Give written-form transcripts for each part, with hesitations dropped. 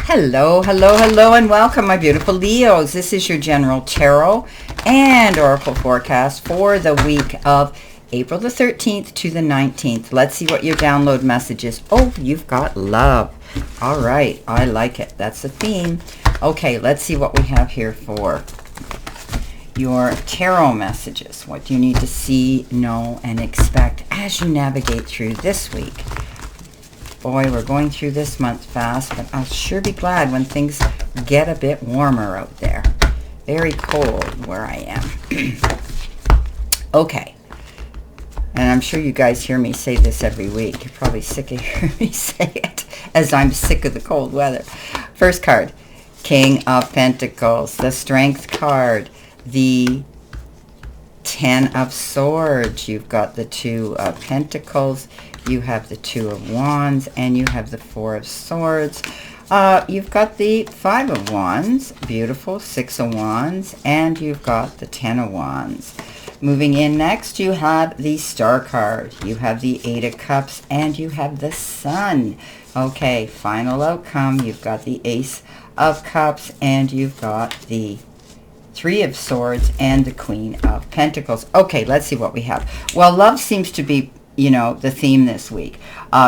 Hello, hello, hello, and welcome, my beautiful Leos. This is your general tarot and oracle forecast for the week of April the 13th to the 19th. Let's see what your download message is. Oh, you've got love. All right, I like it. That's the theme. Okay, let's see what we have here for your tarot messages. What do you need to see, know, and expect as you navigate through this week? Boy, we're going through this month fast, but I'll sure be glad when things get a bit warmer out there. Very cold where I am. Okay. And I'm sure you guys hear me say this every week. You're probably sick of hearing me say it, as I'm sick of the cold weather. First card, King of Pentacles, the Strength card, the Ten of Swords. You've got the Two of Pentacles, you have the Two of Wands, and you have the Four of Swords. You've got the Five of Wands, beautiful, Six of Wands, and you've got the Ten of Wands. Moving in next, you have the Star card, you have the Eight of Cups, and you have the Sun. Okay, final outcome, you've got the Ace of Cups, and you've got the Three of Swords and the Queen of Pentacles. Okay, let's see what we have. Well, love seems to be, you know, the theme this week.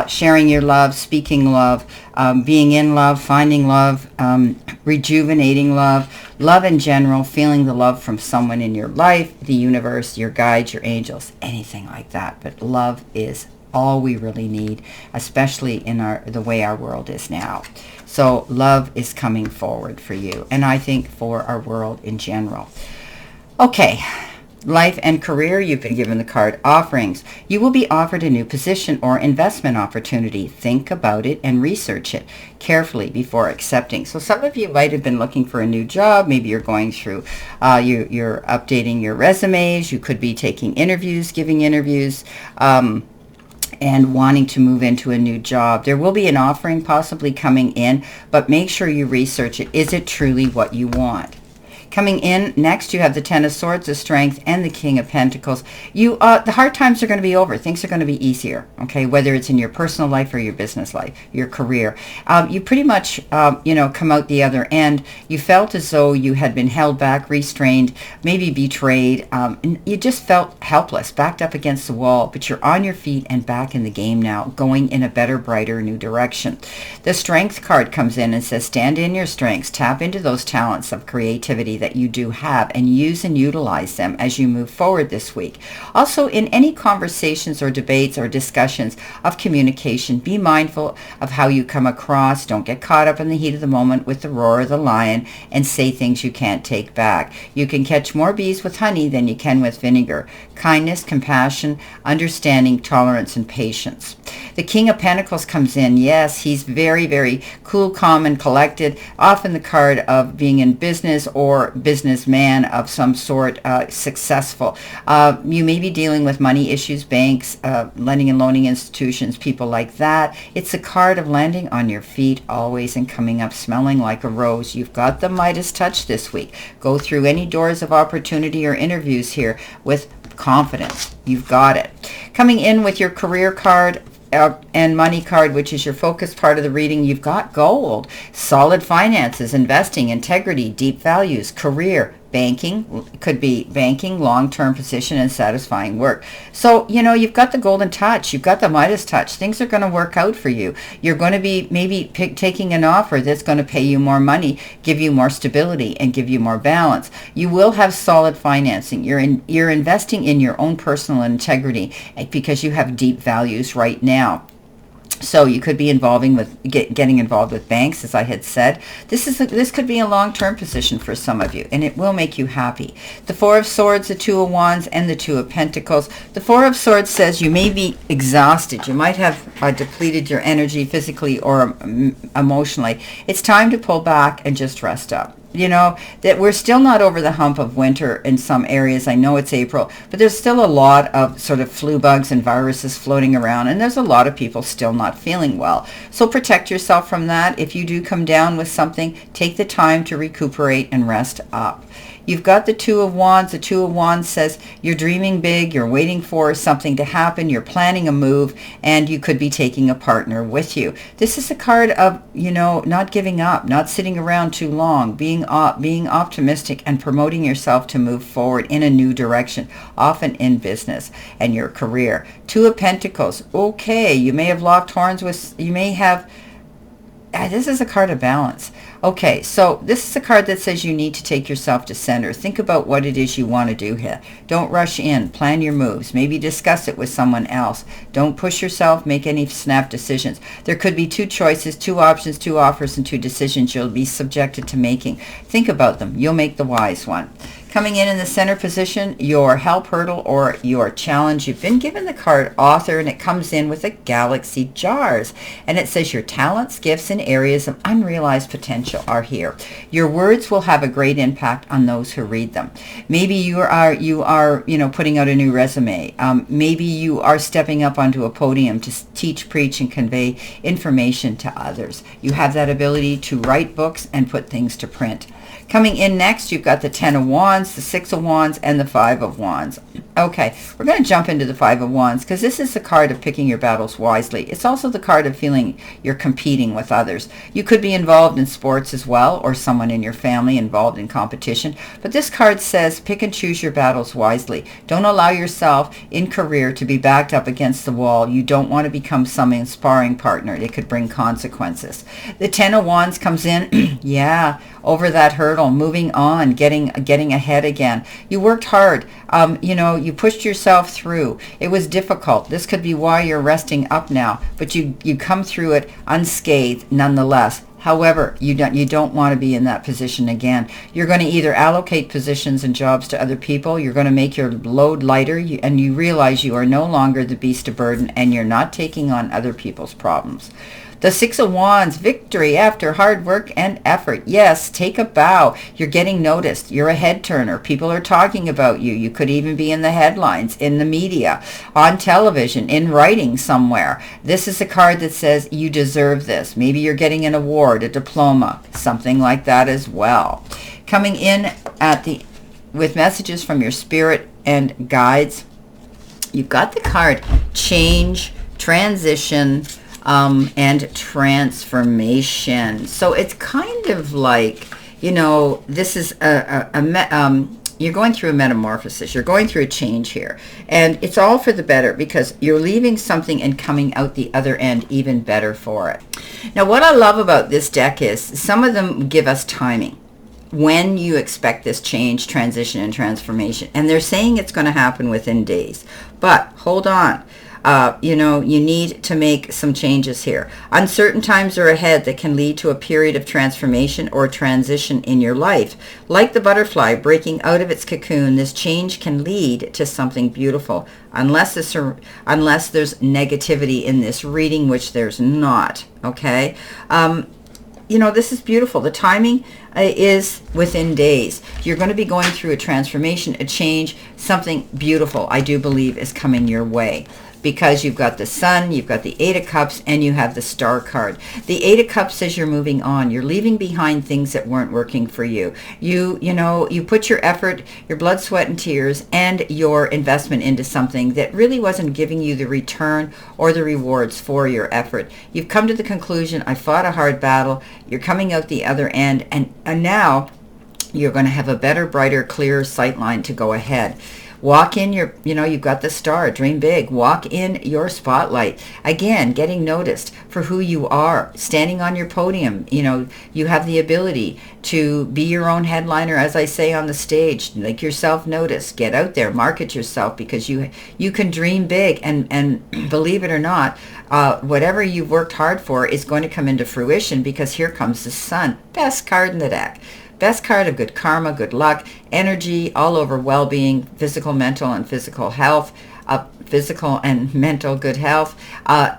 Sharing your love, speaking love, being in love, finding love, rejuvenating love, love in general, feeling the love from someone in your life, the universe, your guides, your angels, anything like that. But love is all we really need, especially in the way our world is now. So love is coming forward for you, and I think for our world in general. Okay, life and career, you've been given the card Offerings. You will be offered a new position or investment opportunity. Think about it and research it carefully before accepting. So some of you might have been looking for a new job. Maybe you're going through, you're updating your resumes. You could be taking interviews, giving interviews, and wanting to move into a new job. There will be an offering possibly coming in, but make sure you research it. Is it truly what you want? Coming in next, you have the Ten of Swords, the Strength, and the King of Pentacles. The hard times are going to be over. Things are going to be easier, okay, whether it's in your personal life or your business life, your career. You pretty much, come out the other end. You felt as though you had been held back, restrained, maybe betrayed. And you just felt helpless, backed up against the wall, but you're on your feet and back in the game now, going in a better, brighter, new direction. The Strength card comes in and says, stand in your strengths, tap into those talents of creativity that you do have, and use and utilize them as you move forward this week. Also, in any conversations or debates or discussions of communication, be mindful of how you come across. Don't get caught up in the heat of the moment with the roar of the lion and say things you can't take back. You can catch more bees with honey than you can with vinegar. Kindness, compassion, understanding, tolerance, and patience. The King of Pentacles comes in. Yes, he's very, very cool, calm, and collected. Often the card of being in business or businessman of some sort, successful. You may be dealing with money issues, banks, lending and loaning institutions, people like that. It's a card of landing on your feet always and coming up smelling like a rose. You've got the Midas touch this week. Go through any doors of opportunity or interviews here with confidence. You've got it. Coming in with your career card, and money card, which is your focus part of the reading, you've got gold, solid finances, investing, integrity, deep values, career, banking, could be banking, long-term position, and satisfying work. So, you've got the golden touch. You've got the Midas touch. Things are going to work out for you. You're going to be maybe taking an offer that's going to pay you more money, give you more stability, and give you more balance. You will have solid financing. You're investing in your own personal integrity because you have deep values right now. So you could be getting involved with banks, as I had said. This could be a long-term position for some of you, and it will make you happy. The Four of Swords, the Two of Wands, and the Two of Pentacles. The Four of Swords says you may be exhausted. You might have depleted your energy physically or emotionally. It's time to pull back and just rest up. That we're still not over the hump of winter in some areas. I know it's April, but there's still a lot of sort of flu bugs and viruses floating around, and there's a lot of people still not feeling well. So protect yourself from that. If you do come down with something, take the time to recuperate and rest up. You've got the Two of Wands. The Two of Wands says you're dreaming big, you're waiting for something to happen, you're planning a move, and you could be taking a partner with you. This is a card of, not giving up, not sitting around too long, being optimistic and promoting yourself to move forward in a new direction, often in business and your career. Two of Pentacles. Okay, you may have locked horns with, this is a card of balance. Okay, so this is a card that says you need to take yourself to center. Think about what it is you want to do here. Don't rush in. Plan your moves. Maybe discuss it with someone else. Don't push yourself. Make any snap decisions. There could be two choices, two options, two offers, and two decisions you'll be subjected to making. Think about them. You'll make the wise one. Coming in the center position, your help hurdle or your challenge. You've been given the card Author, and it comes in with a galaxy jars. And it says your talents, gifts, and areas of unrealized potential are here. Your words will have a great impact on those who read them. Maybe you are putting out a new resume. Maybe you are stepping up onto a podium to teach, preach, and convey information to others. You have that ability to write books and put things to print. Coming in next, you've got the Ten of Wands, the Six of Wands, and the Five of Wands. Okay, we're going to jump into the Five of Wands because this is the card of picking your battles wisely. It's also the card of feeling you're competing with others. You could be involved in sports as well, or someone in your family involved in competition. But this card says pick and choose your battles wisely. Don't allow yourself in career to be backed up against the wall. You don't want to become some sparring partner. It could bring consequences. The Ten of Wands comes in, over that hurdle, moving on, getting ahead again. You worked hard. You pushed yourself through. It was difficult. This could be why you're resting up now, but you come through it unscathed nonetheless. However, you don't want to be in that position again. You're going to either allocate positions and jobs to other people, you're going to make your load lighter, and you realize you are no longer the beast of burden, and you're not taking on other people's problems. The Six of Wands, victory after hard work and effort. Yes, take a bow. You're getting noticed. You're a head turner. People are talking about you. You could even be in the headlines, in the media, on television, in writing somewhere. This is a card that says you deserve this. Maybe you're getting an award, a diploma, something like that as well. Coming in with messages from your spirit and guides, you've got the card change, transition, and transformation. So it's kind of like, this is you're going through a metamorphosis. You're going through a change here. And it's all for the better because you're leaving something and coming out the other end even better for it. Now, what I love about this deck is some of them give us timing. When you expect this change, transition, and transformation. And they're saying it's going to happen within days. But hold on. You need to make some changes here. Uncertain times are ahead that can lead to a period of transformation or transition in your life. Like the butterfly breaking out of its cocoon, this change can lead to something beautiful, unless there's negativity in this reading, which there's not, okay? This is beautiful. The timing is within days. You're going to be going through a transformation, a change, something beautiful, I do believe, is coming your way. Because you've got the Sun, you've got the Eight of Cups, and you have the Star card. The Eight of Cups says you're moving on. You're leaving behind things that weren't working for you. You put your effort, your blood, sweat, and tears, and your investment into something that really wasn't giving you the return or the rewards for your effort. You've come to the conclusion, I fought a hard battle. You're coming out the other end, and now you're going to have a better, brighter, clearer sight line to go ahead. Walk in you've got the star, dream big. Walk in your spotlight. Again, getting noticed for who you are, standing on your podium. You have the ability to be your own headliner, as I say, on the stage. Make yourself noticed. Get out there, market yourself, because you can dream big. And believe it or not, whatever you've worked hard for is going to come into fruition, because here comes the Sun. Best card in the deck. Best card of good karma, good luck, energy, all over well-being, physical, mental, and physical health, physical and mental good health.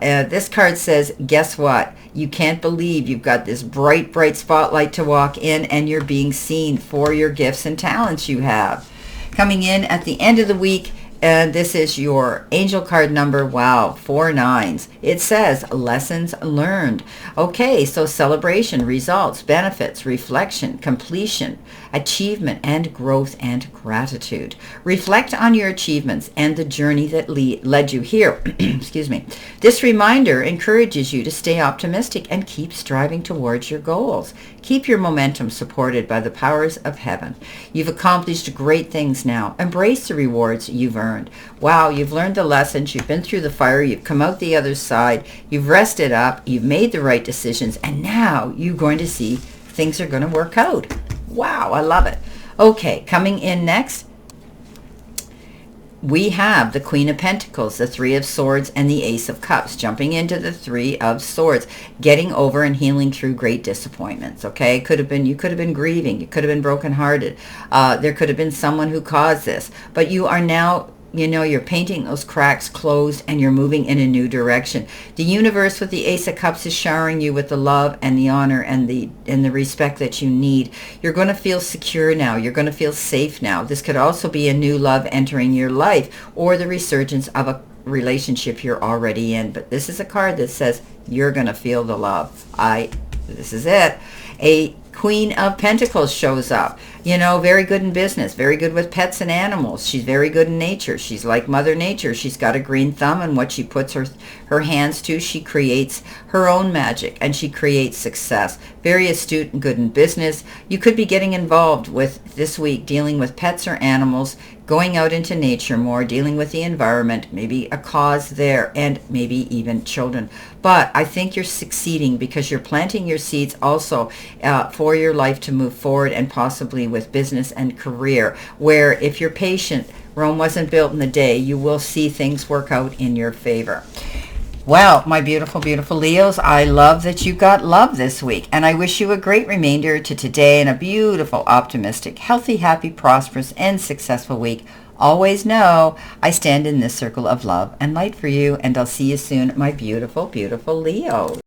This card says, guess what? You can't believe you've got this bright, bright spotlight to walk in, and you're being seen for your gifts and talents you have. Coming in at the end of the week, And this is your angel card number. Wow, 4 nines. It says lessons learned. Okay, so celebration, results, benefits, reflection, completion, achievement, and growth and gratitude. Reflect on your achievements and the journey that led you here. Excuse me. This reminder encourages you to stay optimistic and keep striving towards your goals. Keep your momentum supported by the powers of heaven. You've accomplished great things now. Embrace the rewards you've earned. Wow, you've learned the lessons. You've been through the fire. You've come out the other side. You've rested up. You've made the right decisions. And now you're going to see things are going to work out. Wow, I love it. Okay, coming in next, we have the Queen of Pentacles, the Three of Swords, and the Ace of Cups, jumping into the Three of Swords, getting over and healing through great disappointments. Okay, you could have been grieving, you could have been brokenhearted. There could have been someone who caused this, but you are now, you're painting those cracks closed and you're moving in a new direction. The universe with the Ace of Cups is showering you with the love and the honor and the respect that you need. You're going to feel secure now. You're going to feel safe now. This could also be a new love entering your life or the resurgence of a relationship you're already in. But this is a card that says you're going to feel the love. This is it. A Queen of Pentacles shows up. Very good in business, very good with pets and animals. She's very good in nature. She's like Mother Nature. She's got a green thumb, and what she puts her hands to, she creates her own magic, and she creates success. Very astute and good in business. You could be getting involved with this week, dealing with pets or animals, going out into nature more, dealing with the environment, maybe a cause there, and maybe even children. But I think you're succeeding because you're planting your seeds also for your life to move forward, and possibly with business and career, where if you're patient, Rome wasn't built in a day, you will see things work out in your favor. Well, my beautiful, beautiful Leos, I love that you got love this week, and I wish you a great remainder to today and a beautiful, optimistic, healthy, happy, prosperous, and successful week. Always know I stand in this circle of love and light for you, and I'll see you soon, my beautiful, beautiful Leos.